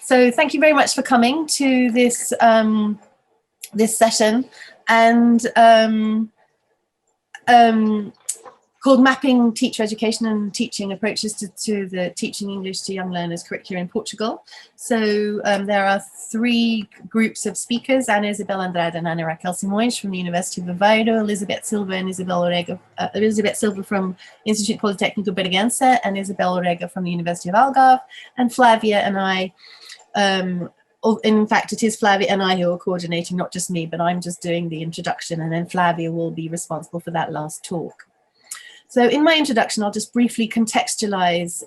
So thank you very much for coming to this this session, and called Mapping Teacher Education and Teaching Approaches to the Teaching English to Young Learners curricula in Portugal. So there are three groups of speakers: Isabel, Andrade and Raquel Simões from the University of Vieira, Elisabete, Silva and Isabel Orega, Elisabete Silva from Instituto Politécnico Bragança and Isabel Orega from the University of Algarve, and Flávia and I. In fact, it is Flávia and I who are coordinating, not just me, but I'm just doing the introduction, and then Flávia will be responsible for that last talk. So in my introduction, I'll just briefly contextualize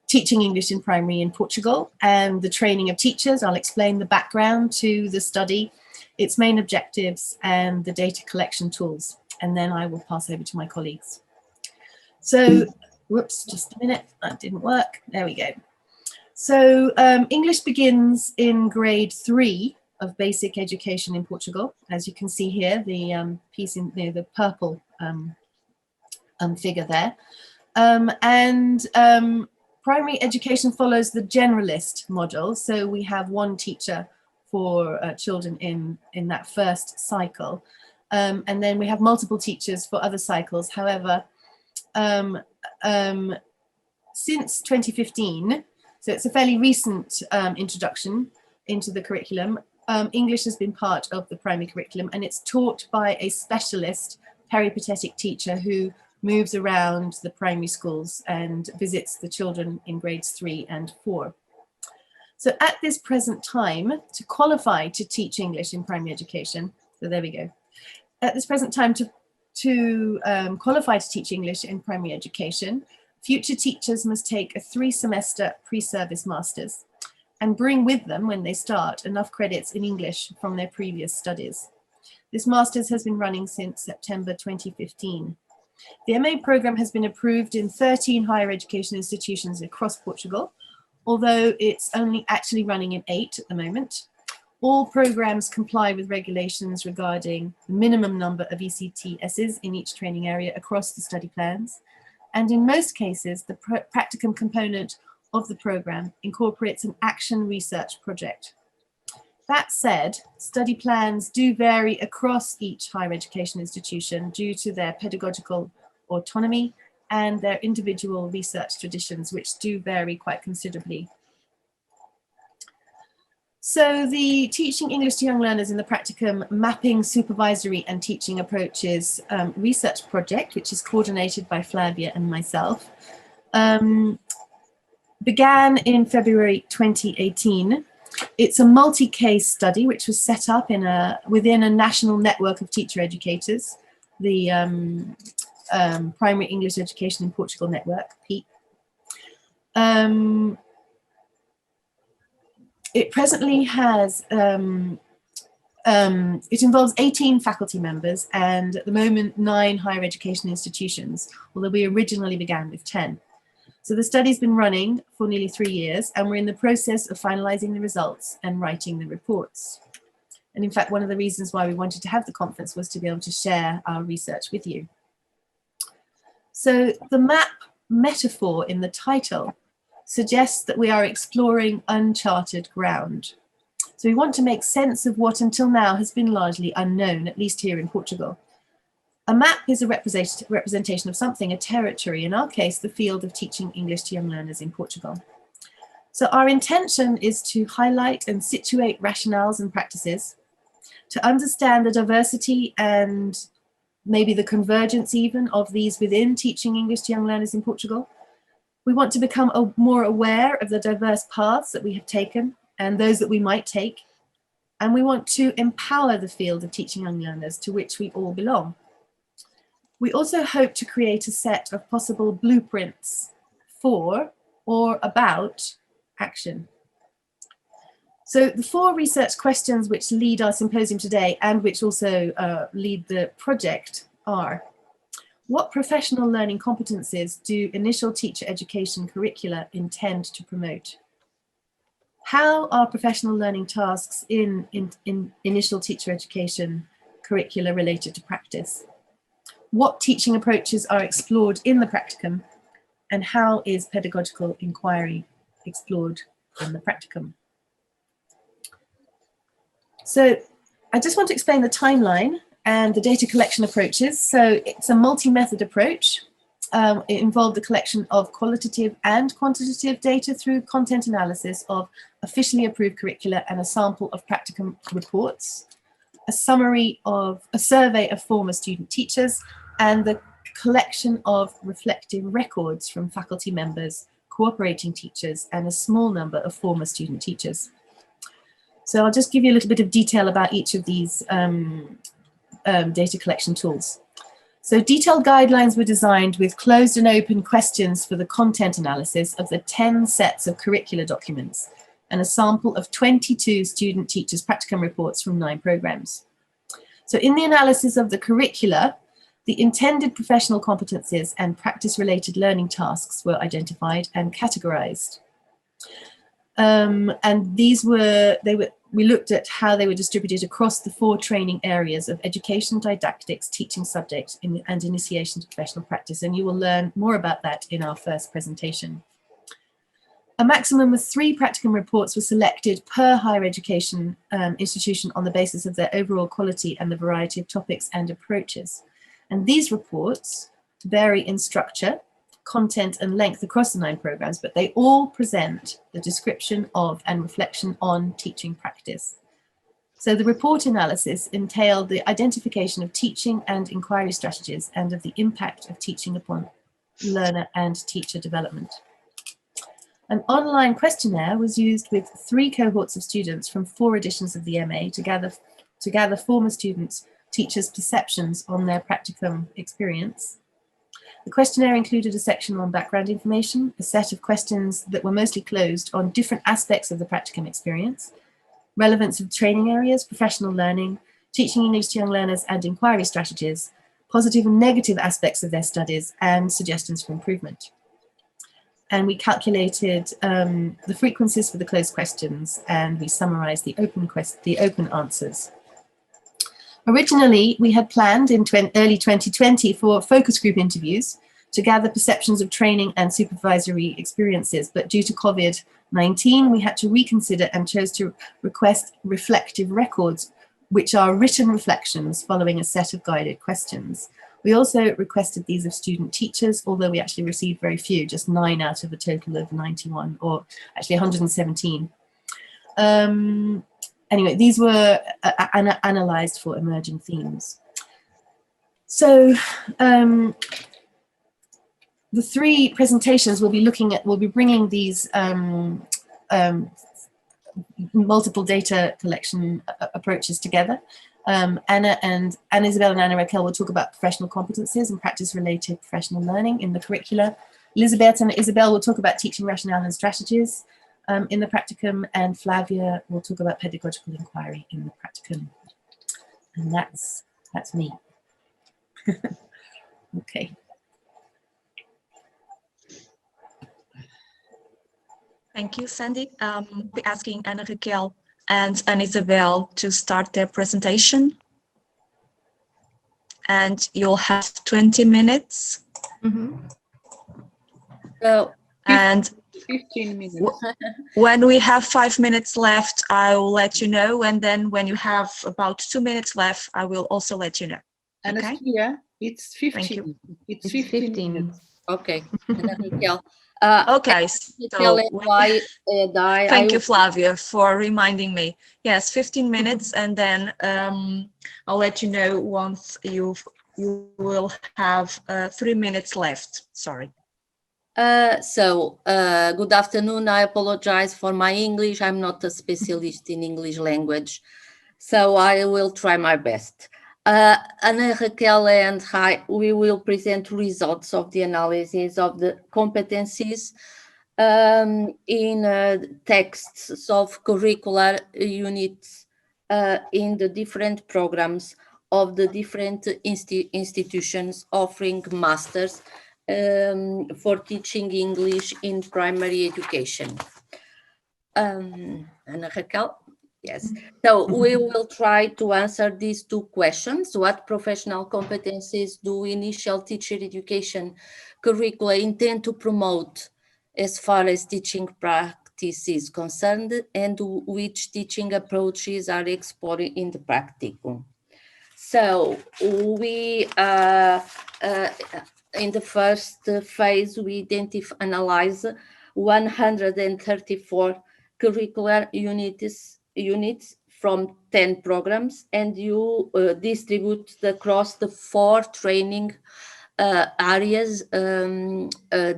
teaching English in primary in Portugal and the training of teachers. I'll explain the background to the study, its main objectives, and the data collection tools. And then I will pass over to my colleagues. So, whoops, just a minute, that didn't work. There we go. So English begins in grade 3 of basic education in Portugal. As you can see here, the piece in the purple figure there. Primary education follows the generalist model. So we have one teacher for children in that first cycle. And then we have multiple teachers for other cycles. However, since 2015, so it's a fairly recent introduction into the curriculum. English has been part of the primary curriculum, and it's taught by a specialist peripatetic teacher who moves around the primary schools and visits the children in grades 3 and 4. So at this present time, to qualify to teach English in primary education, so there we go. At this present time, to qualify to teach English in primary education, future teachers must take a 3-semester pre-service master's and bring with them, when they start, enough credits in English from their previous studies. This master's has been running since September 2015. The MA program has been approved in 13 higher education institutions across Portugal, although it's only actually running in 8 at the moment. All programs comply with regulations regarding the minimum number of ECTSs in each training area across the study plans. And in most cases, the practicum component of the program incorporates an action research project. That said, study plans do vary across each higher education institution due to their pedagogical autonomy and their individual research traditions, which do vary quite considerably. So the Teaching English to Young Learners in the Practicum Mapping Supervisory and Teaching Approaches research project, which is coordinated by Flávia and myself, began in February 2018. It's a multi-case study which was set up within a national network of teacher educators, the Primary English Education in Portugal Network, PEEP. It presently has, it involves 18 faculty members and at the moment 9 higher education institutions, although we originally began with 10. So the study's been running for nearly 3 years and we're in the process of finalizing the results and writing the reports. And in fact, one of the reasons why we wanted to have the conference was to be able to share our research with you. So the map metaphor in the title suggests that we are exploring uncharted ground. So we want to make sense of what until now has been largely unknown, at least here in Portugal. A map is a representation of something, a territory, in our case, the field of teaching English to young learners in Portugal. So our intention is to highlight and situate rationales and practices, to understand the diversity and maybe the convergence even of these within teaching English to young learners in Portugal. We want to become more aware of the diverse paths that we have taken and those that we might take. And we want to empower the field of teaching young learners to which we all belong. We also hope to create a set of possible blueprints for or about action. So the 4 research questions which lead our symposium today and which also lead the project are: what professional learning competencies do initial teacher education curricula intend to promote? How are professional learning tasks in initial teacher education curricula related to practice? What teaching approaches are explored in the practicum? And how is pedagogical inquiry explored in the practicum. So I just want to explain the timeline and the data collection approaches. So it's a multi-method approach. It involved the collection of qualitative and quantitative data through content analysis of officially approved curricula and a sample of practicum reports, a survey of former student teachers, and the collection of reflective records from faculty members, cooperating teachers, and a small number of former student teachers. So I'll just give you a little bit of detail about each of these data collection tools. So detailed guidelines were designed with closed and open questions for the content analysis of the 10 sets of curricula documents and a sample of 22 student teachers' practicum reports from 9 programs. So in the analysis of the curricula, the intended professional competencies and practice-related learning tasks were identified and categorized. And these we looked at how they were distributed across the 4 training areas of education, didactics, teaching subjects, and initiation to professional practice. And you will learn more about that in our first presentation. A maximum of 3 practicum reports were selected per higher education institution on the basis of their overall quality and the variety of topics and approaches. And these reports vary in structure, content and length across the 9 programs, but they all present the description of and reflection on teaching practice. So the report analysis entailed the identification of teaching and inquiry strategies and of the impact of teaching upon learner and teacher development. An online questionnaire was used with 3 cohorts of students from 4 editions of the MA to gather former students' teachers' perceptions on their practicum experience. The questionnaire included a section on background information, a set of questions that were mostly closed on different aspects of the practicum experience, relevance of training areas, professional learning, teaching English to young learners and inquiry strategies, positive and negative aspects of their studies, and suggestions for improvement. And we calculated the frequencies for the closed questions, and we summarized the open answers. Originally, we had planned in early 2020 for focus group interviews to gather perceptions of training and supervisory experiences, but due to COVID-19, we had to reconsider and chose to request reflective records, which are written reflections following a set of guided questions. We also requested these of student teachers, although we actually received very few, just 9 out of a total of 91, or actually 117. Anyway, these were analysed for emerging themes. So the 3 presentations we'll be bringing these multiple data collection approaches together. Isabel and Raquel will talk about professional competencies and practice-related professional learning in the curricula. Elisabete and Isabel will talk about teaching rationale and strategies in the practicum, and Flávia will talk about pedagogical inquiry in the practicum. And that's me. Okay. Thank you, Sandie. We're asking Raquel and Isabel to start their presentation. And you'll have 20 minutes. Mm-hmm. So, and 15 minutes. When we have 5 minutes left, I will let you know. And then when you have about 2 minutes left, I will also let you know. Okay? It's 15. Thank you. It's 15 minutes. Okay. Raquel. Okay, so thank you, Flávia, for reminding me. Yes, 15 minutes, and then I'll let you know once you will have 3 minutes left. Sorry. Good afternoon. I apologize for my English. I'm not a specialist in English language, so I will try my best. Raquel and I, we will present results of the analysis of the competencies in texts of curricular units in the different programs of the different institutions offering masters for teaching English in primary education. Raquel? Yes, so we will try to answer these 2 questions. What professional competencies do initial teacher education curricula intend to promote as far as teaching practice is concerned and which teaching approaches are explored in the practicum. So we, in the first phase, we analyze 134 curricular units from 10 programs, and you distribute across the 4 training areas,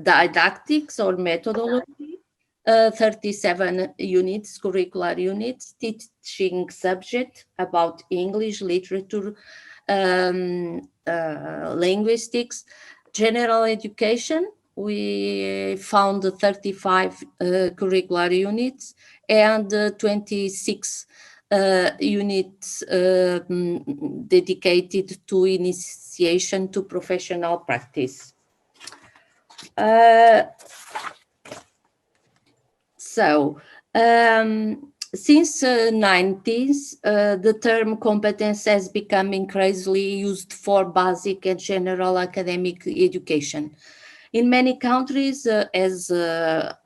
didactics or methodology, 37 units, curricular units, teaching subject about English, literature, linguistics, general education. We found 35 curricular units and 26 units dedicated to initiation to professional practice. Since 90s, the term competence has become increasingly used for basic and general academic education. In many countries, as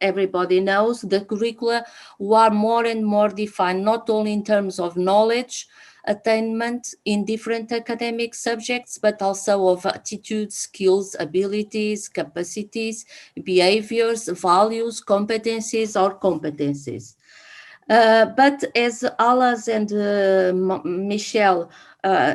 everybody knows, the curricula were more and more defined, not only in terms of knowledge attainment in different academic subjects, but also of attitudes, skills, abilities, capacities, behaviors, values, competencies, or competencies. But as Alas and Michelle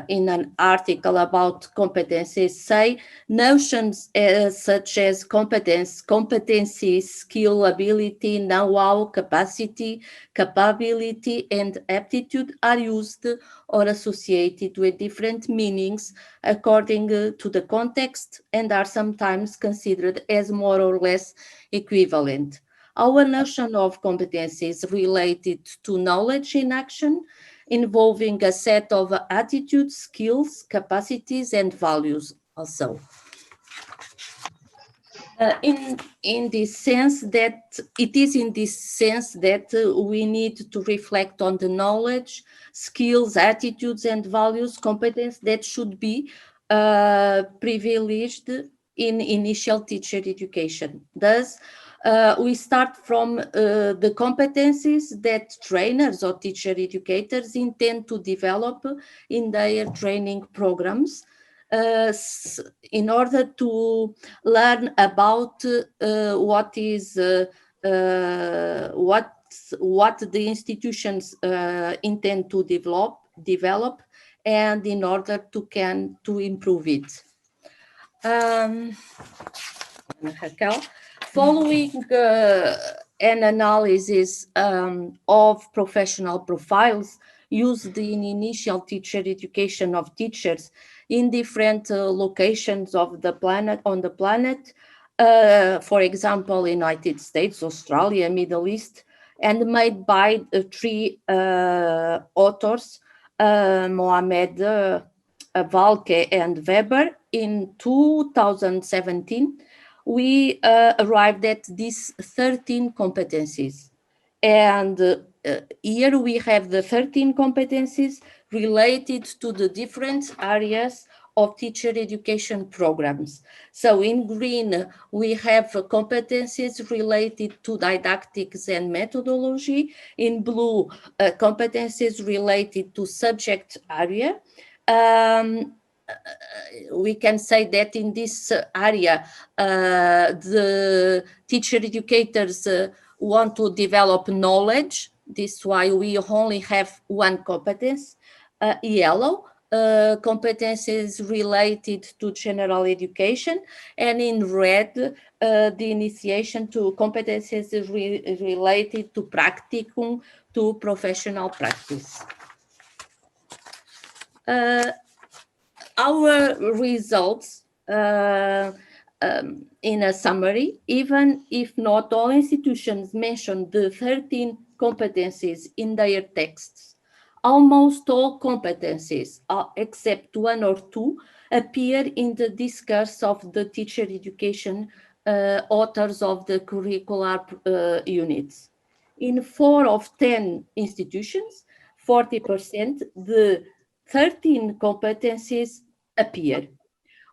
in an article about competencies say, notions such as competence, competency, skill, ability, know-how, capacity, capability, and aptitude are used or associated with different meanings according to the context and are sometimes considered as more or less equivalent. Our notion of competence is related to knowledge in action, involving a set of attitudes, skills, capacities, and values also. In this sense that it is in this sense that we need to reflect on the knowledge, skills, attitudes, and values, competence that should be privileged in initial teacher education. Thus, we start from the competencies that trainers or teacher educators intend to develop in their training programs in order to learn about what the institutions intend to develop, and in order to improve it. Raquel. Following an analysis of professional profiles used in initial teacher education of teachers in different locations of the planet, for example, United States, Australia, Middle East, and made by 3 authors, Mohamed, Valke, and Weber in 2017, we arrived at these 13 competencies. And here we have the 13 competencies related to the different areas of teacher education programs. So in green, we have competencies related to didactics and methodology. In blue, competencies related to subject area. We can say that in this area, the teacher educators want to develop knowledge. This is why we only have one competence. Yellow, competences related to general education, and in red, the initiation to competences related to practicum, to professional practice. Our results, in a summary, even if not all institutions mention the 13 competencies in their texts, almost all competencies, except 1 or 2, appear in the discourse of the teacher education authors of the curricular units. In 4 of 10 institutions, 40%, the 13 competencies appear.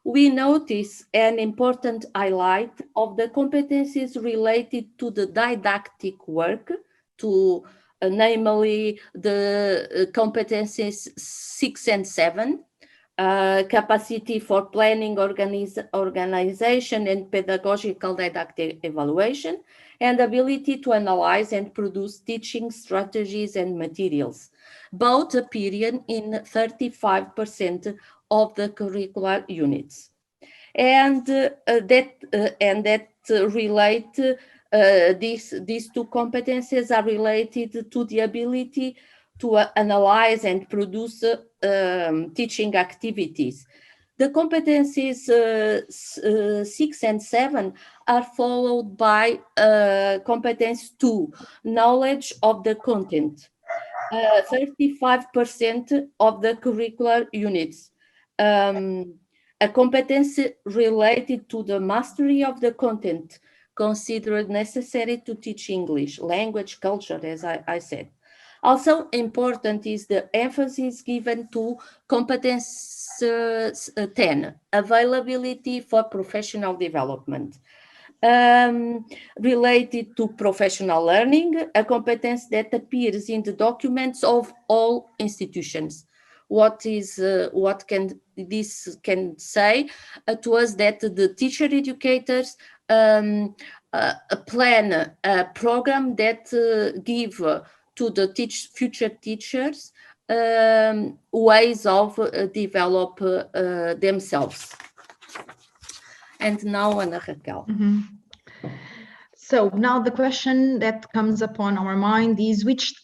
we notice an important highlight of the competencies related to the didactic work, to namely the competencies 6 and 7, capacity for planning, organization, and pedagogical didactic evaluation, and ability to analyze and produce teaching strategies and materials, both appearing in 35% of the curricular units. And these two competencies are related to the ability to analyze and produce teaching activities. The competencies 6 and 7 are followed by competence 2, knowledge of the content, 35% of the curricular units. A competence related to the mastery of the content considered necessary to teach English, language, culture, as I said. Also important is the emphasis given to competence 10, availability for professional development. Related to professional learning, a competence that appears in the documents of all institutions. What can this say to us? That the teacher educators plan a program that give to the future teachers ways of develop themselves. And now, Ana Raquel. Mm-hmm. So now the question that comes upon our mind is which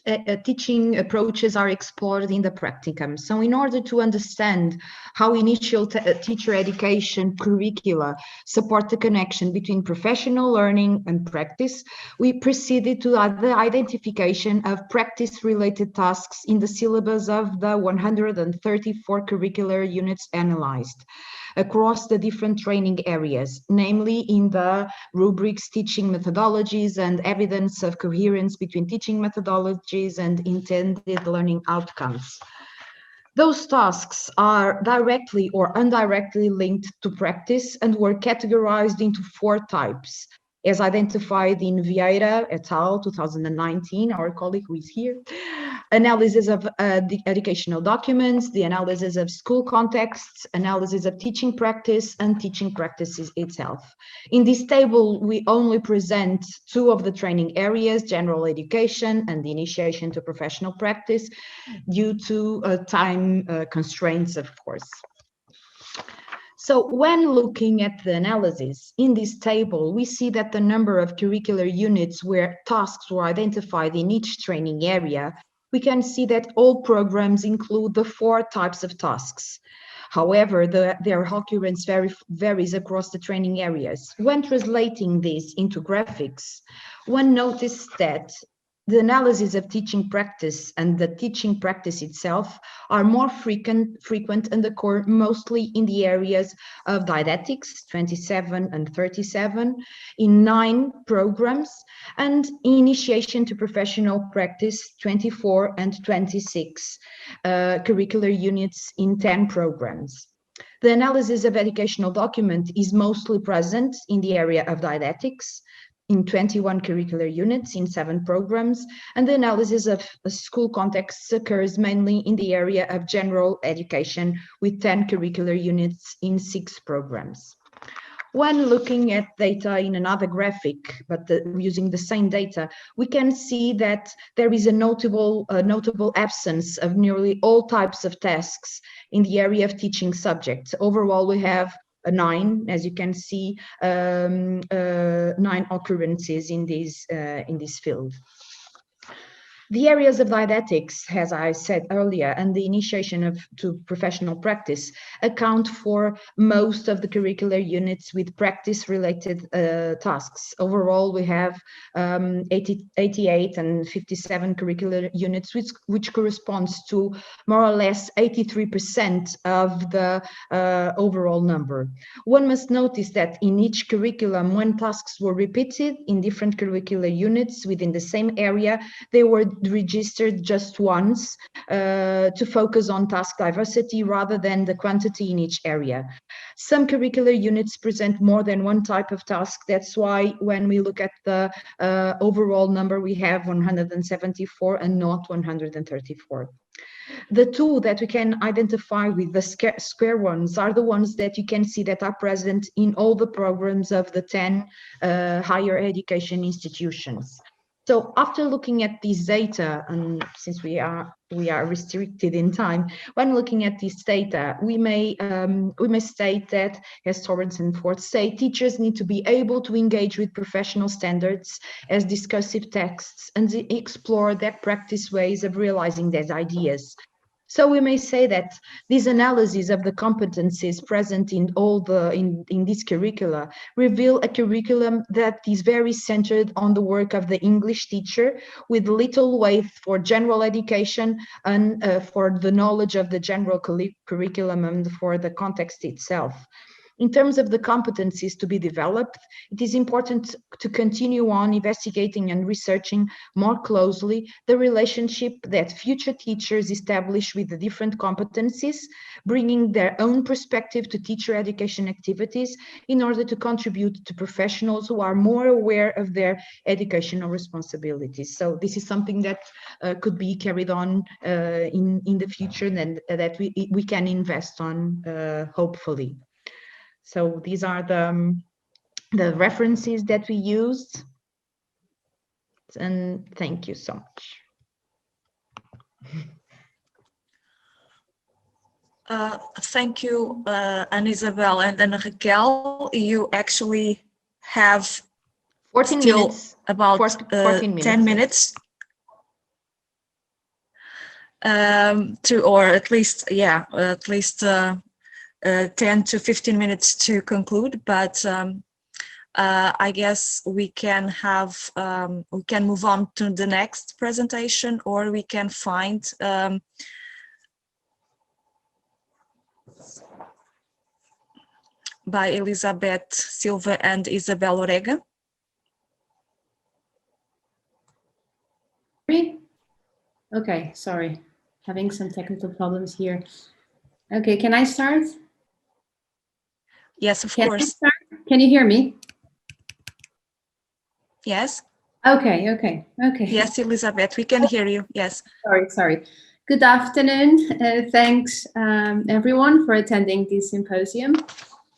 teaching approaches are explored in the practicum. So in order to understand how initial teacher education curricula support the connection between professional learning and practice, we proceeded to the identification of practice-related tasks in the syllabus of the 134 curricular units analyzed across the different training areas, namely in the rubrics teaching methodologies and evidence of coherence between teaching methodologies and intended learning outcomes. Those tasks are directly or indirectly linked to practice and were categorized into 4 types, as identified in Vieira et al. 2019, our colleague who is here. Analysis of the educational documents, the analysis of school contexts, analysis of teaching practice, and teaching practices itself. In this table, we only present 2 of the training areas, general education and the initiation to professional practice, due to time constraints, of course. So when looking at the analysis in this table, we see that the number of curricular units where tasks were identified in each training area, we can see that all programs include the 4 types of tasks. However, their occurrence varies across the training areas. When translating this into graphics, one noticed that the analysis of teaching practice and the teaching practice itself are more frequent and occur mostly in the areas of didactics, 27 and 37, in 9 programs, and initiation to professional practice, 24 and 26 curricular units in 10 programs. The analysis of educational document is mostly present in the area of didactics, in 21 curricular units in 7 programs, and the analysis of school contexts occurs mainly in the area of general education with 10 curricular units in 6 programs. When looking at data in another graphic, but using the same data, we can see that there is a notable absence of nearly all types of tasks in the area of teaching subjects. Overall, we have 9, as you can see, 9 occurrences in this field. The areas of didactics, as I said earlier, and the initiation to professional practice account for most of the curricular units with practice-related tasks. Overall, we have 88 and 57 curricular units, which corresponds to more or less 83% of the overall number. One must notice that in each curriculum, when tasks were repeated in different curricular units within the same area, they were registered just once to focus on task diversity rather than the quantity in each area. Some curricular units present more than one type of task. That's why when we look at the overall number, we have 174 and not 134. The two that we can identify with the square ones are the ones that you can see that are present in all the programs of the 10 higher education institutions. So after looking at this data, and since we are restricted in time, when looking at this data, we may state that, as Torrance and Ford say, teachers need to be able to engage with professional standards as discursive texts and explore their practice ways of realizing these ideas. So we may say that these analyses of the competencies present in all in this curricula reveal a curriculum that is very centered on the work of the English teacher, with little weight for general education and for the knowledge of the general curriculum and for the context itself. In terms of the competencies to be developed, it is important to continue on investigating and researching more closely the relationship that future teachers establish with the different competencies, bringing their own perspective to teacher education activities in order to contribute to professionals who are more aware of their educational responsibilities. So this is something that could be carried on in the future and that we can invest on, hopefully. So these are the references that we used, and thank you so much. Thank you, Isabel and Raquel. You actually have 14 still minutes, about 14 minutes, 10 minutes to, or at least, yeah, at least 10 to 15 minutes to conclude, but I guess we can have, we can move on to the next presentation, or we can find by Elisabete, Silva and Isabel Orega. Okay, sorry, having some technical problems here. Okay, can I start? Yes, of course. Can you hear me? Yes. Okay. Yes, Elisabeth, we can hear you. Yes. Sorry. Good afternoon. Thanks, everyone, for attending this symposium.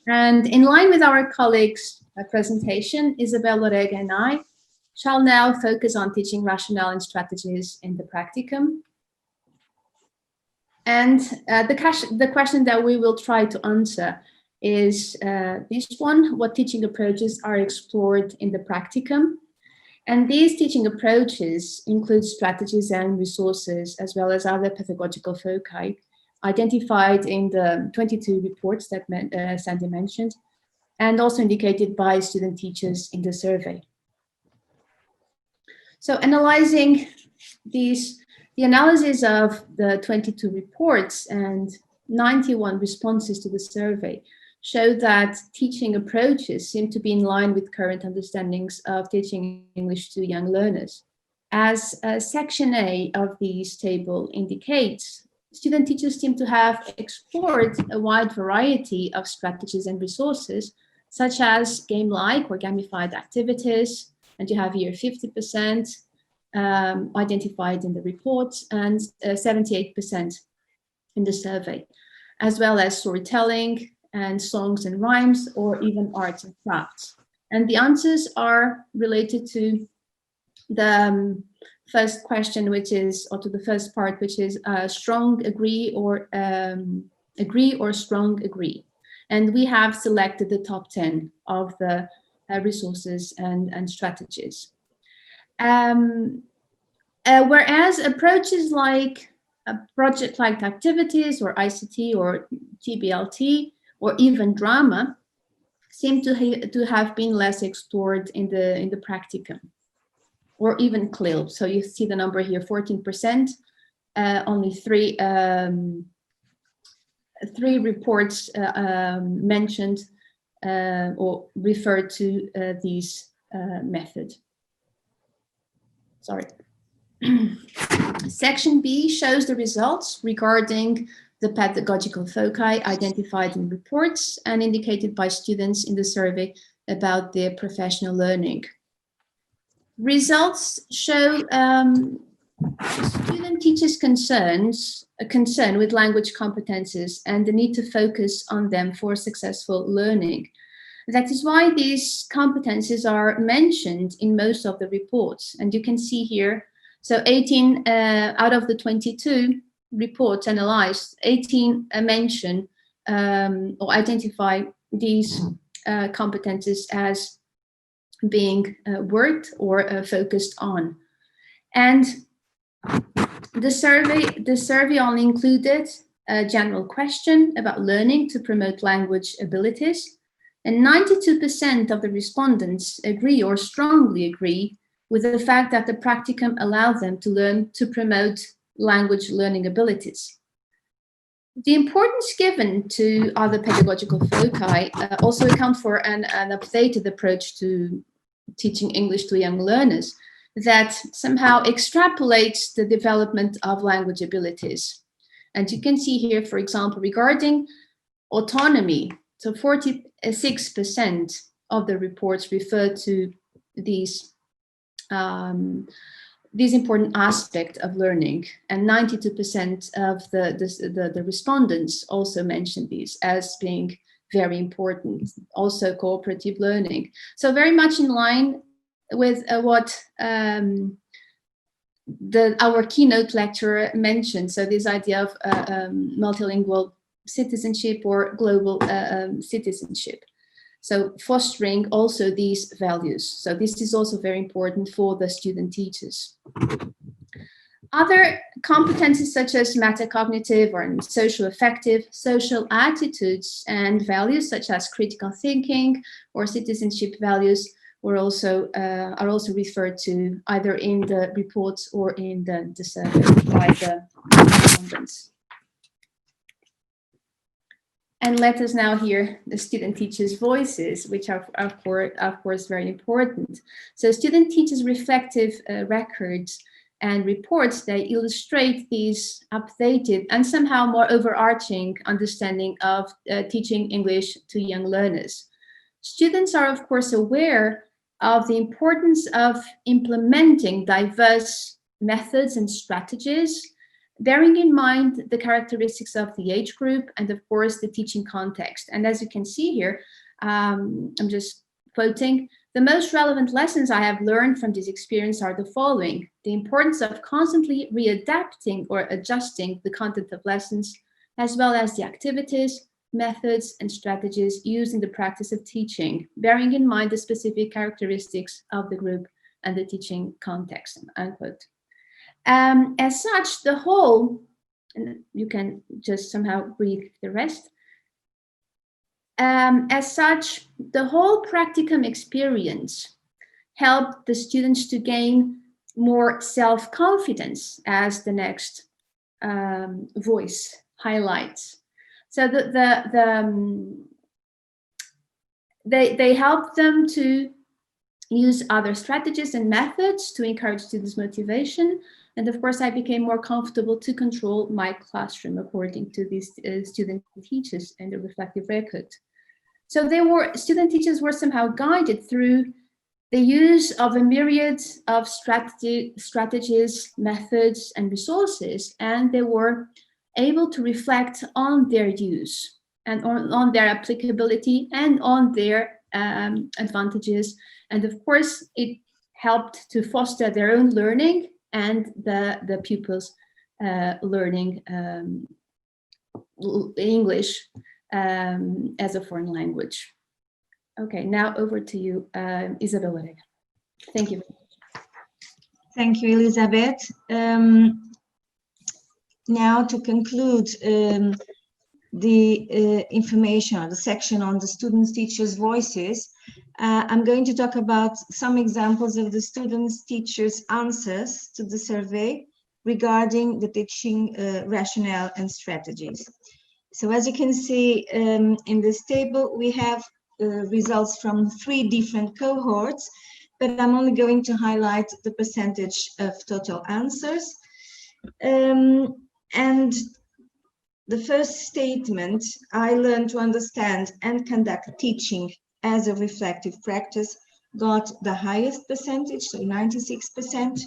And in line with our colleagues' presentation, Isabel, Orega, and I shall now focus on teaching rationale and strategies in the practicum. And the question that we will try to answer is this one: what teaching approaches are explored in the practicum? And these teaching approaches include strategies and resources, as well as other pedagogical foci identified in the 22 reports that Sandie mentioned, and also indicated by student teachers in the survey. So analyzing the analysis of the 22 reports and 91 responses to the survey show that teaching approaches seem to be in line with current understandings of teaching English to young learners. As section A of this table indicates, student teachers seem to have explored a wide variety of strategies and resources, such as game-like or gamified activities, and you have here 50% identified in the reports and 78% in the survey, as well as storytelling and songs and rhymes, or even arts and crafts. And the answers are related to the first question, which is, or to the first part, which is strong agree or strong agree. And we have selected the top 10 of the resources and strategies. Whereas approaches like project-like activities or ICT or TBLT or even drama seem to have been less explored in the practicum, or even CLIL. So you see the number here, 14%, only three reports mentioned or referred to this method. Sorry. Section B shows the results regarding the pedagogical foci identified in reports and indicated by students in the survey about their professional learning. Results show student teachers' concern with language competences and the need to focus on them for successful learning. That is why these competences are mentioned in most of the reports. And you can see here, so 18 out of the 22 reports analyzed, 18 mention or identify these competences as being worked or focused on. And the survey only included a general question about learning to promote language abilities, and 92% of the respondents agree or strongly agree with the fact that the practicum allowed them to learn to promote language learning abilities. The importance given to other pedagogical foci also account for an updated approach to teaching English to young learners that somehow extrapolates the development of language abilities. And you can see here, for example, regarding autonomy, so 46% of the reports refer to these important aspects of learning, and 92% of the respondents also mentioned these as being very important, also cooperative learning. So very much in line with what our keynote lecturer mentioned, so this idea of multilingual citizenship or global citizenship. So fostering also these values. So this is also very important for the student teachers. Other competencies such as metacognitive or social affective, social attitudes and values such as critical thinking or citizenship values are also referred to either in the reports or in the survey by the respondents. And let us now hear the student teachers' voices, which are of course very important. So student teachers' reflective records and reports, they illustrate these updated and somehow more overarching understanding of teaching English to young learners. Students are of course aware of the importance of implementing diverse methods and strategies, bearing in mind the characteristics of the age group and of course the teaching context. And as you can see here, I'm just quoting, the most relevant lessons I have learned from this experience are the following: the importance of constantly readapting or adjusting the content of lessons, as well as the activities, methods, and strategies used in the practice of teaching, bearing in mind the specific characteristics of the group and the teaching context, unquote. As such, the whole, and you can just somehow read the rest. As such, the whole practicum experience helped the students to gain more self-confidence, as the next voice highlights. So they helped them to use other strategies and methods to encourage students' motivation. And of course, I became more comfortable to control my classroom, according to these student teachers and the reflective record. So student teachers were somehow guided through the use of a myriad of strategies, methods, and resources, and they were able to reflect on their use and on their applicability and on their advantages. And of course, it helped to foster their own learning and the pupils learning English as a foreign language. Okay, now over to you, Isabel. Orega. Thank you. Thank you, Elisabete. Now to conclude the information, the section on the students' teachers' voices, I'm going to talk about some examples of the students' teachers' answers to the survey regarding the teaching rationale and strategies. So as you can see in this table, we have results from 3 different cohorts, but I'm only going to highlight the percentage of total answers. And the first statement, I learned to understand and conduct teaching as a reflective practice, got the highest percentage, so 96%.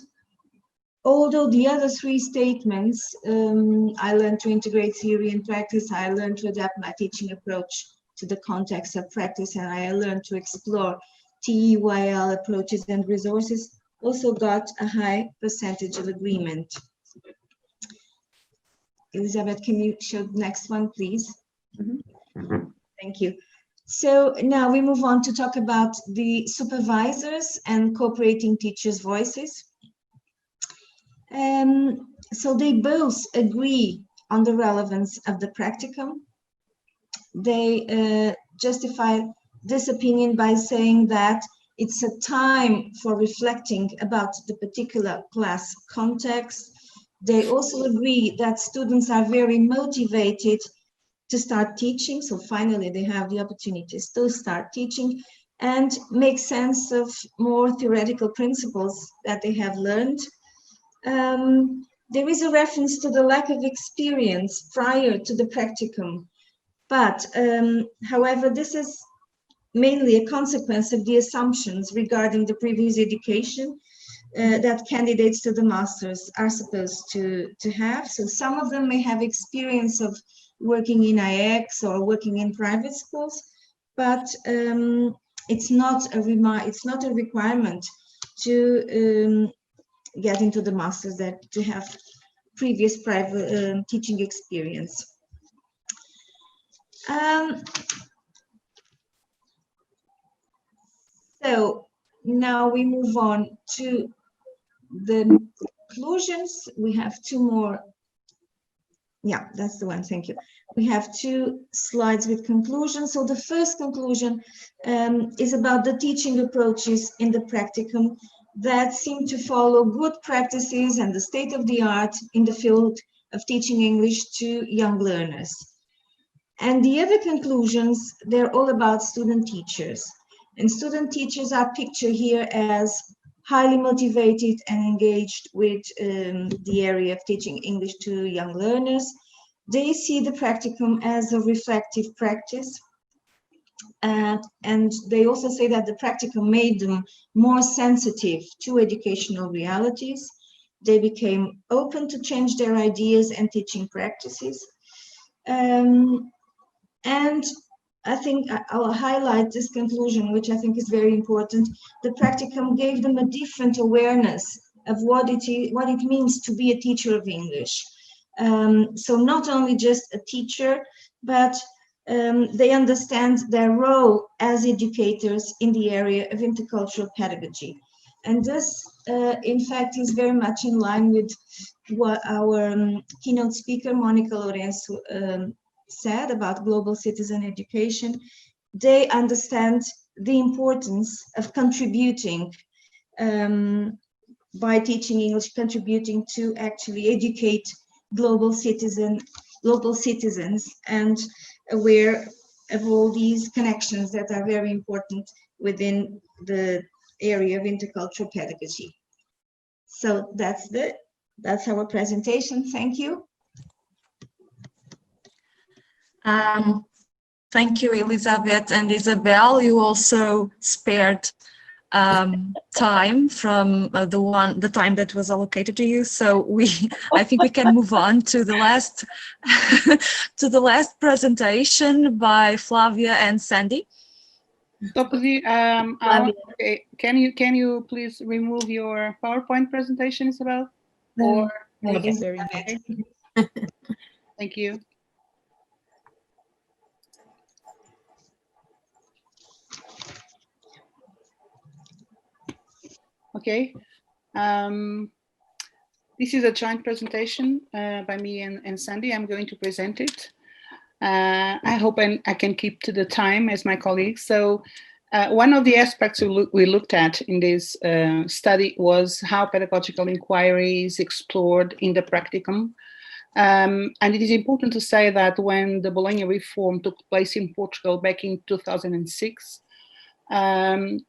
Although the other three statements, I learned to integrate theory and practice, I learned to adapt my teaching approach to the context of practice, and I learned to explore TEYL approaches and resources, also got a high percentage of agreement. Elisabeth, can you show the next one, please? Mm-hmm. Thank you. So now we move on to talk about the supervisors and cooperating teachers' voices. So they both agree on the relevance of the practicum. They justify this opinion by saying that it's a time for reflecting about the particular class context. They also agree that students are very motivated to start teaching. So finally, they have the opportunities to start teaching and make sense of more theoretical principles that they have learned. There is a reference to the lack of experience prior to the practicum. But however, this is mainly a consequence of the assumptions regarding the previous education that candidates to the masters are supposed to have. So some of them may have experience of working in IX or working in private schools, but it's not a requirement to get into the masters, that to have previous private teaching experience. So now we move on to the conclusions. We have two more. Yeah, that's the one. Thank you. We have two slides with conclusions. So the first conclusion is about the teaching approaches in the practicum that seem to follow good practices and the state of the art in the field of teaching English to young learners. And the other conclusions, they're all about student teachers. And student teachers are pictured here as highly motivated and engaged with the area of teaching English to young learners. They see the practicum as a reflective practice. And they also say that the practicum made them more sensitive to educational realities. They became open to change their ideas and teaching practices. And I think I'll highlight this conclusion, which I think is very important. The practicum gave them a different awareness of what it means to be a teacher of English. So not only just a teacher, but they understand their role as educators in the area of intercultural pedagogy. And this, in fact, is very much in line with what our keynote speaker, Monica Lourenço, said about global citizen education. They understand the importance of contributing by teaching English, contributing to actually educate global citizens and aware of all these connections that are very important within the area of intercultural pedagogy. So that's our presentation. Thank you. Thank you, Elisabeth and Isabel. You also spared time from the time that was allocated to you. So I think we can move on to the last to the last presentation by Flávia and Sandie. Okay. Can you please remove your PowerPoint presentation, Isabel? Or okay. Thank you. Okay. This is a joint presentation by me and Sandie. I'm going to present it. I hope I can keep to the time as my colleagues. So one of the aspects we looked at in this study was how pedagogical inquiry is explored in the practicum. And it is important to say that when the Bologna reform took place in Portugal back in 2006,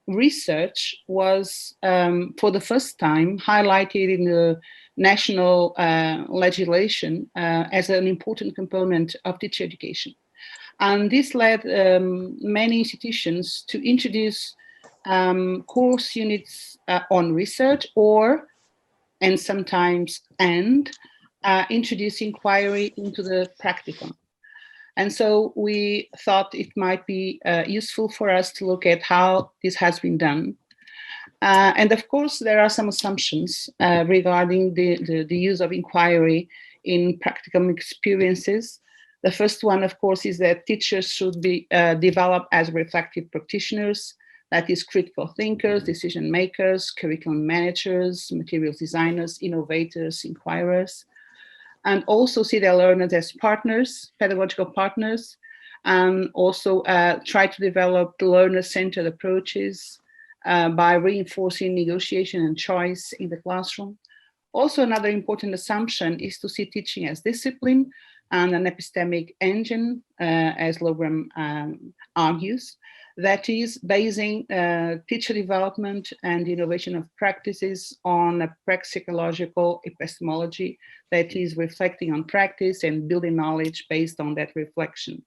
research was for the first time highlighted in the national legislation as an important component of teacher education. And this led many institutions to introduce course units on research and sometimes introduce inquiry into the practicum. And so we thought it might be useful for us to look at how this has been done. And of course, there are some assumptions regarding the use of inquiry in practicum experiences. The first one, of course, is that teachers should be developed as reflective practitioners, that is, critical thinkers, decision makers, curriculum managers, materials designers, innovators, inquirers, and also see their learners as partners, pedagogical partners, and also try to develop learner-centered approaches by reinforcing negotiation and choice in the classroom. Also, another important assumption is to see teaching as discipline and an epistemic engine, as Logran argues, that is basing teacher development and innovation of practices on a praxicological epistemology that is reflecting on practice and building knowledge based on that reflection.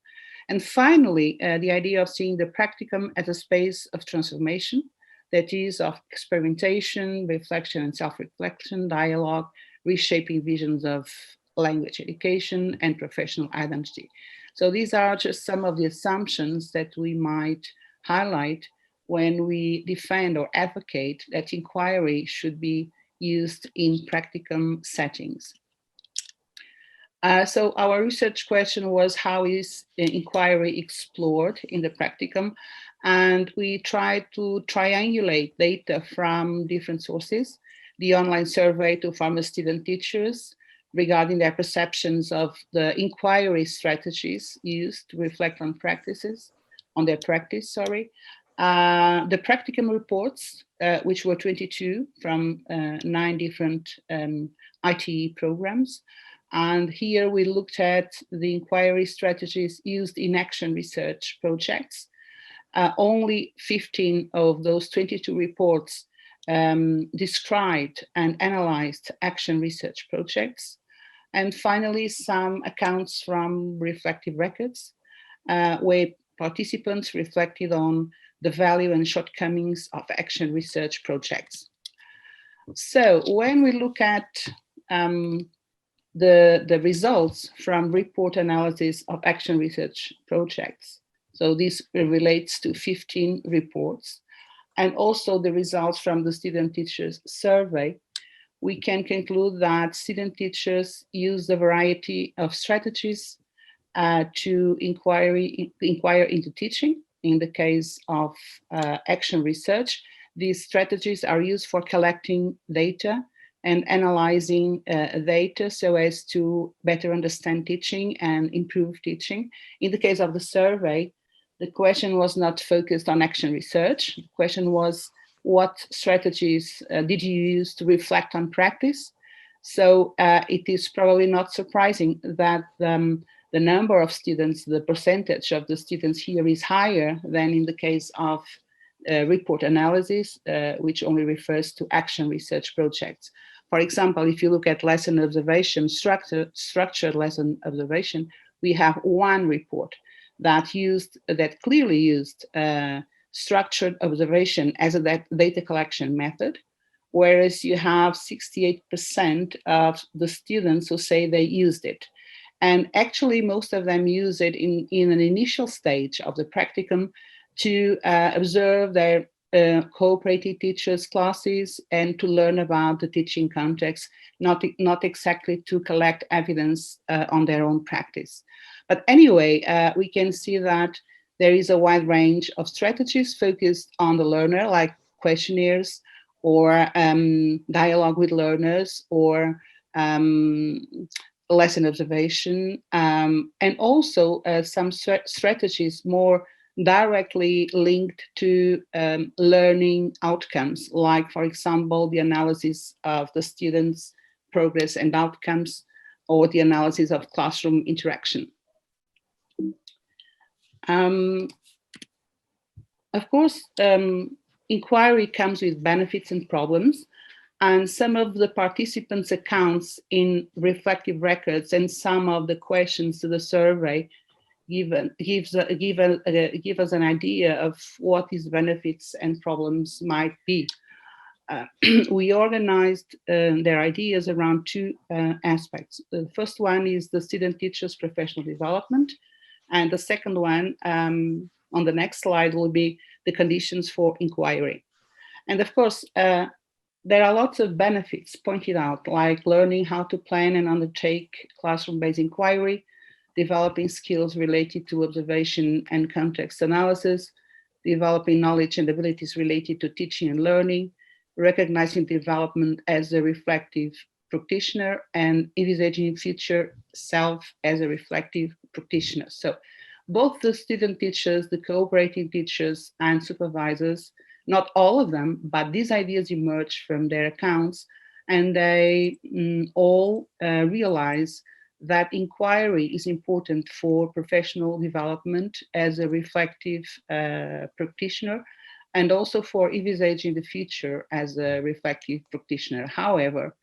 And finally, the idea of seeing the practicum as a space of transformation, that is, of experimentation, reflection and self-reflection, dialogue, reshaping visions of language education and professional identity. So these are just some of the assumptions that we might highlight when we defend or advocate that inquiry should be used in practicum settings. So our research question was, how is inquiry explored in the practicum? And we tried to triangulate data from different sources, the online survey to former student teachers regarding their perceptions of the inquiry strategies used to reflect on their practice, the Practicum Reports, which were 22 from 9 different ITE programs. And here we looked at the inquiry strategies used in action research projects. Only 15 of those 22 reports described and analyzed action research projects. And finally, some accounts from reflective records, where participants reflected on the value and shortcomings of action research projects. So when we look at the results from report analysis of action research projects, so this relates to 15 reports, and also the results from the student teachers survey, we can conclude that student teachers use a variety of strategies to inquire into teaching. In the case of action research, these strategies are used for collecting data and analyzing data so as to better understand teaching and improve teaching. In the case of the survey, the question was not focused on action research. The question was, what strategies did you use to reflect on practice? So it is probably not surprising that the number of students, the percentage of the students here is higher than in the case of report analysis, which only refers to action research projects. For example, if you look at lesson observation, structured lesson observation, we have one report that clearly used structured observation as a data collection method, whereas you have 68% of the students who say they used it. And actually, most of them use it in an initial stage of the practicum to observe their cooperative teachers' classes and to learn about the teaching context, not exactly to collect evidence on their own practice. But anyway, we can see that there is a wide range of strategies focused on the learner, like questionnaires or dialogue with learners or lesson observation, and also some strategies more directly linked to learning outcomes, like, for example, the analysis of the students' progress and outcomes, or the analysis of classroom interaction. Of course, inquiry comes with benefits and problems, and some of the participants' accounts in reflective records and some of the questions to the survey give us an idea of what these benefits and problems might be. We organized their ideas around two aspects. The first one is the student-teachers professional development, and the second one, on the next slide, will be the conditions for inquiry. And of course, there are lots of benefits pointed out, like learning how to plan and undertake classroom-based inquiry, developing skills related to observation and context analysis, developing knowledge and abilities related to teaching and learning, recognizing development as a reflective practitioner, and envisaging future self as a reflective practitioner. So both the student teachers, the cooperating teachers, and supervisors, not all of them, but these ideas emerge from their accounts, and they all realize that inquiry is important for professional development as a reflective practitioner, and also for envisaging the future as a reflective practitioner. However,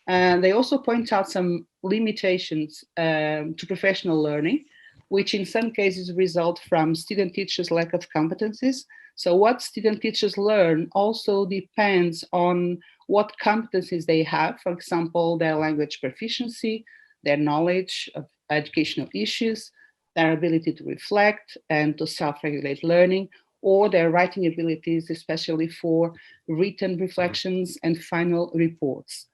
they also point out some limitations to professional learning, which in some cases result from student teachers' lack of competencies. So what student teachers learn also depends on what competencies they have, for example, their language proficiency, their knowledge of educational issues, their ability to reflect and to self-regulate learning, or their writing abilities, especially for written reflections and final reports.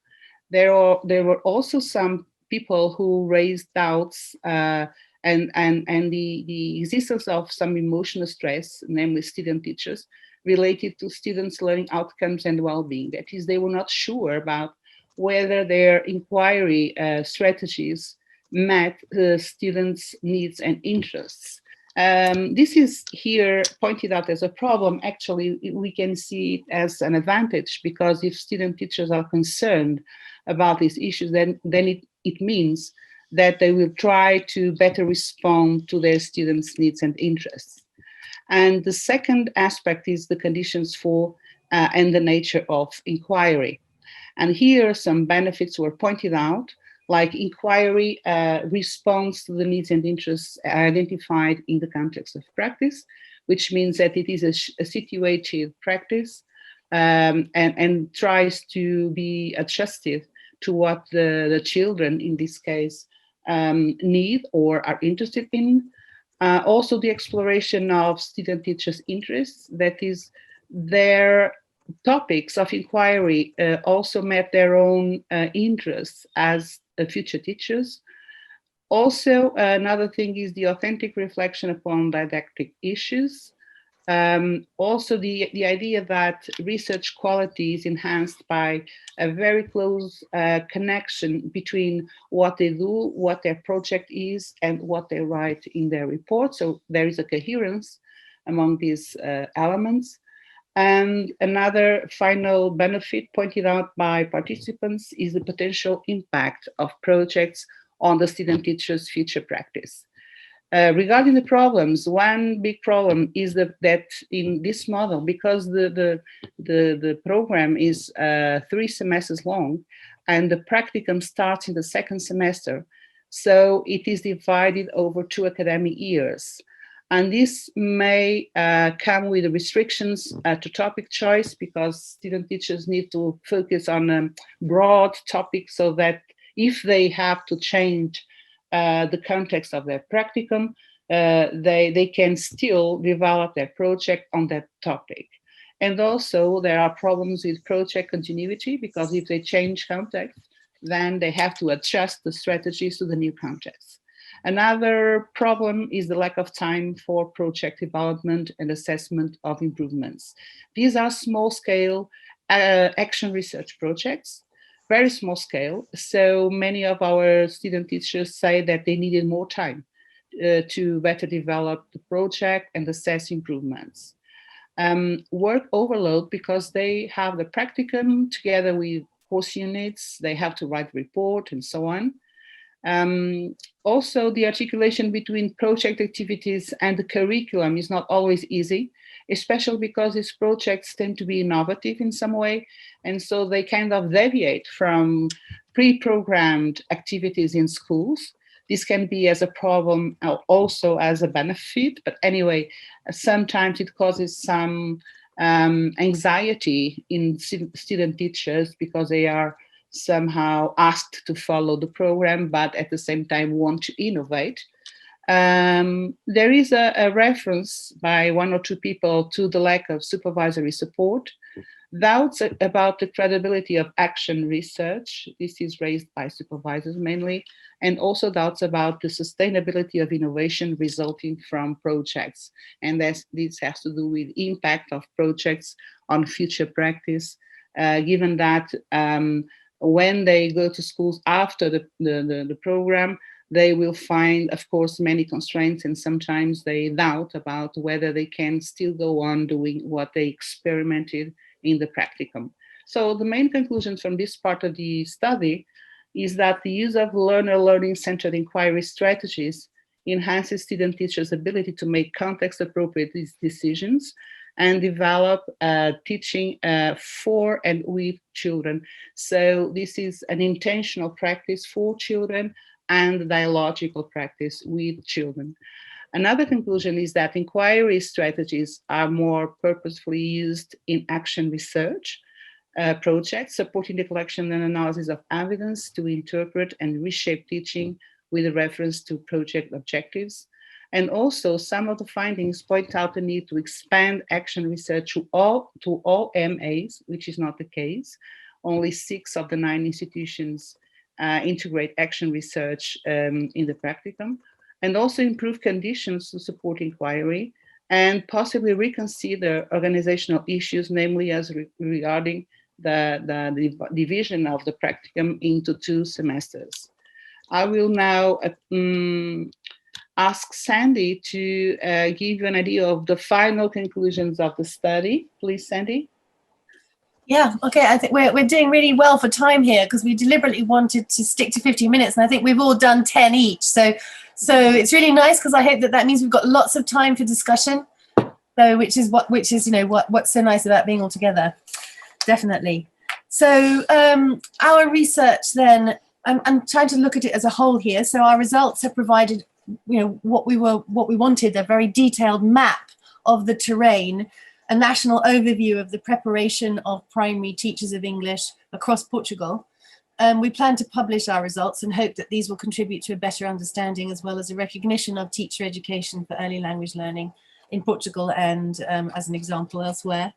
There were also some people who raised doubts and the existence of some emotional stress, namely student teachers, related to students' learning outcomes and well-being. That is, they were not sure about whether their inquiry strategies met the students' needs and interests. This is here pointed out as a problem. Actually, we can see it as an advantage, because if student teachers are concerned about these issues, then it means that they will try to better respond to their students' needs and interests. And the second aspect is the conditions for and the nature of inquiry. And here some benefits were pointed out, like inquiry responds to the needs and interests identified in the context of practice, which means that it is a situated practice and tries to be adjusted to what the children, in this case, need or are interested in. Also the exploration of student teachers' interests, that is, their topics of inquiry also met their own interests as future teachers. Also, another thing is the authentic reflection upon didactic issues. Also, the idea that research quality is enhanced by a very close connection between what they do, what their project is, and what they write in their report. So there is a coherence among these elements. And another final benefit pointed out by participants is the potential impact of projects on the student teacher's future practice. Regarding the problems, one big problem is that in this model, because the program is 3 semesters long, and the practicum starts in the 2nd semester, so it is divided over 2 academic years. And this may come with restrictions to topic choice, because student teachers need to focus on a broad topic, so that if they have to change the context of their practicum, they can still develop their project on that topic. And also there are problems with project continuity, because if they change context, then they have to adjust the strategies to the new context. Another problem is the lack of time for project development and assessment of improvements. These are small-scale action research projects, very small scale. So many of our student teachers say that they needed more time to better develop the project and assess improvements. Work overload, because they have the practicum together with course units, they have to write report and so on. Also, the articulation between project activities and the curriculum is not always easy, especially because these projects tend to be innovative in some way, and so they kind of deviate from pre-programmed activities in schools. This can be as a problem, also as a benefit, but anyway, sometimes it causes some anxiety in student teachers because they are somehow asked to follow the program, but at the same time want to innovate. There is a reference by one or two people to the lack of supervisory support, doubts about the credibility of action research. This is raised by supervisors mainly, and also doubts about the sustainability of innovation resulting from projects. And this has to do with impact of projects on future practice, given that when they go to schools after the program, they will find, of course, many constraints, and sometimes they doubt about whether they can still go on doing what they experimented in the practicum. So the main conclusion from this part of the study is that the use of learning-centered inquiry strategies enhances student teachers' ability to make context-appropriate decisions and develop teaching for and with children. So this is an intentional practice for children and dialogical practice with children. Another conclusion is that inquiry strategies are more purposefully used in action research projects, supporting the collection and analysis of evidence to interpret and reshape teaching with a reference to project objectives. And also some of the findings point out the need to expand action research to all MAs, which is not the case. Only 6 of the 9 institutions integrate action research in the practicum, and also improve conditions to support inquiry, and possibly reconsider organizational issues, namely as regarding the division of the practicum into 2 semesters. I will now ask Sandie to give you an idea of the final conclusions of the study. Please, Sandie. Yeah, okay, I think we're doing really well for time here because we deliberately wanted to stick to 15 minutes, and I think we've all done 10 each. So it's really nice because I hope that means we've got lots of time for discussion. So which is what's so nice about being all together, definitely. So our research then, I'm trying to look at it as a whole here. So our results have provided, what we wanted, a very detailed map of the terrain, a national overview of the preparation of primary teachers of English across Portugal. We plan to publish our results and hope that these will contribute to a better understanding as well as a recognition of teacher education for early language learning in Portugal and as an example elsewhere.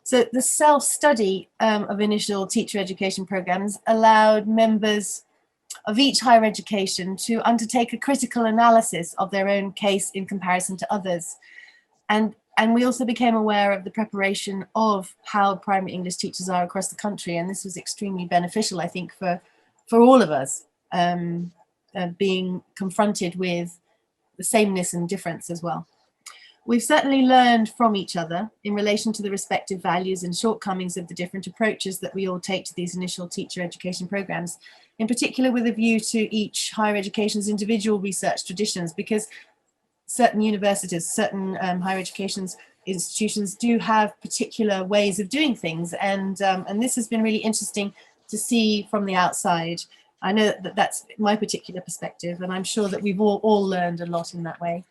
So the self-study of initial teacher education programs allowed members of each higher education to undertake a critical analysis of their own case in comparison to others. And we also became aware of the preparation of how primary English teachers are across the country. And this was extremely beneficial, I think, for all of us, being confronted with the sameness and difference as well. We've certainly learned from each other in relation to the respective values and shortcomings of the different approaches that we all take to these initial teacher education programs, in particular with a view to each higher education's individual research traditions, because certain universities, certain higher education institutions do have particular ways of doing things, and this has been really interesting to see from the outside. I know that that's my particular perspective, and I'm sure that we've all learned a lot in that way.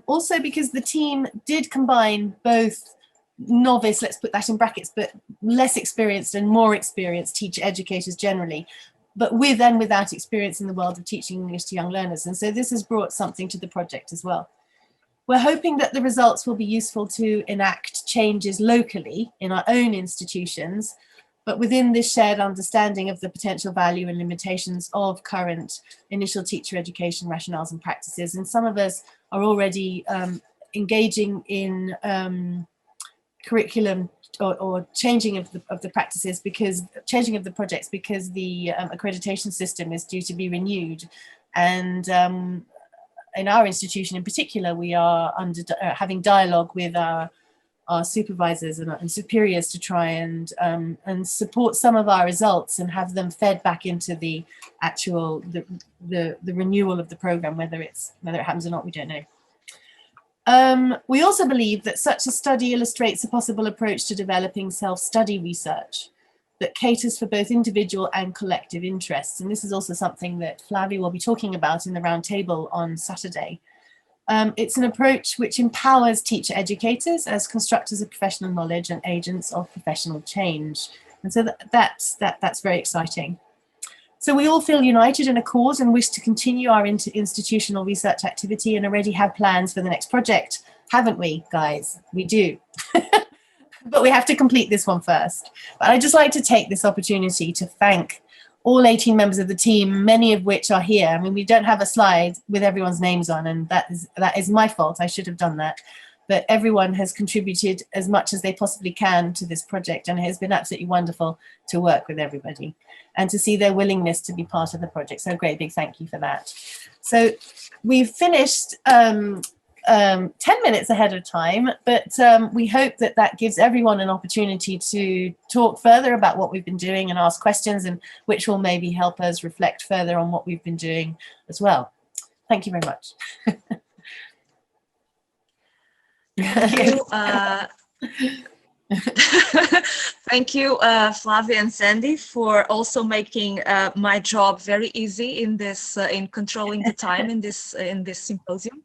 Also because the team did combine both novice, let's put that in brackets, but less experienced and more experienced teacher educators generally, but with and without experience in the world of teaching English to young learners. And so this has brought something to the project as well. We're hoping that the results will be useful to enact changes locally in our own institutions, but within this shared understanding of the potential value and limitations of current initial teacher education rationales and practices. And some of us are already engaging in curriculum or changing of the practices, because changing of the projects, because the accreditation system is due to be renewed. And in our institution in particular, we are having dialogue with our supervisors and superiors to try and support some of our results and have them fed back into the actual the renewal of the program. Whether it happens or not, we don't know. We also believe that such a study illustrates a possible approach to developing self-study research that caters for both individual and collective interests. And this is also something that Flávia will be talking about in the roundtable on Saturday. It's an approach which empowers teacher educators as constructors of professional knowledge and agents of professional change. And so that's very exciting. So we all feel united in a cause and wish to continue our institutional research activity and already have plans for the next project, haven't we, guys? We do. But we have to complete this one first. But I'd just like to take this opportunity to thank all 18 members of the team, many of which are here. I mean, we don't have a slide with everyone's names on, and that is my fault. I should have done that. But everyone has contributed as much as they possibly can to this project, and it has been absolutely wonderful to work with everybody and to see their willingness to be part of the project. So a great big thank you for that. So we've finished 10 minutes ahead of time, but we hope that that gives everyone an opportunity to talk further about what we've been doing and ask questions, and which will maybe help us reflect further on what we've been doing as well. Thank you very much. Thank you. Thank you, Flávia and Sandie, for also making my job very easy in this, in controlling the time in this symposium.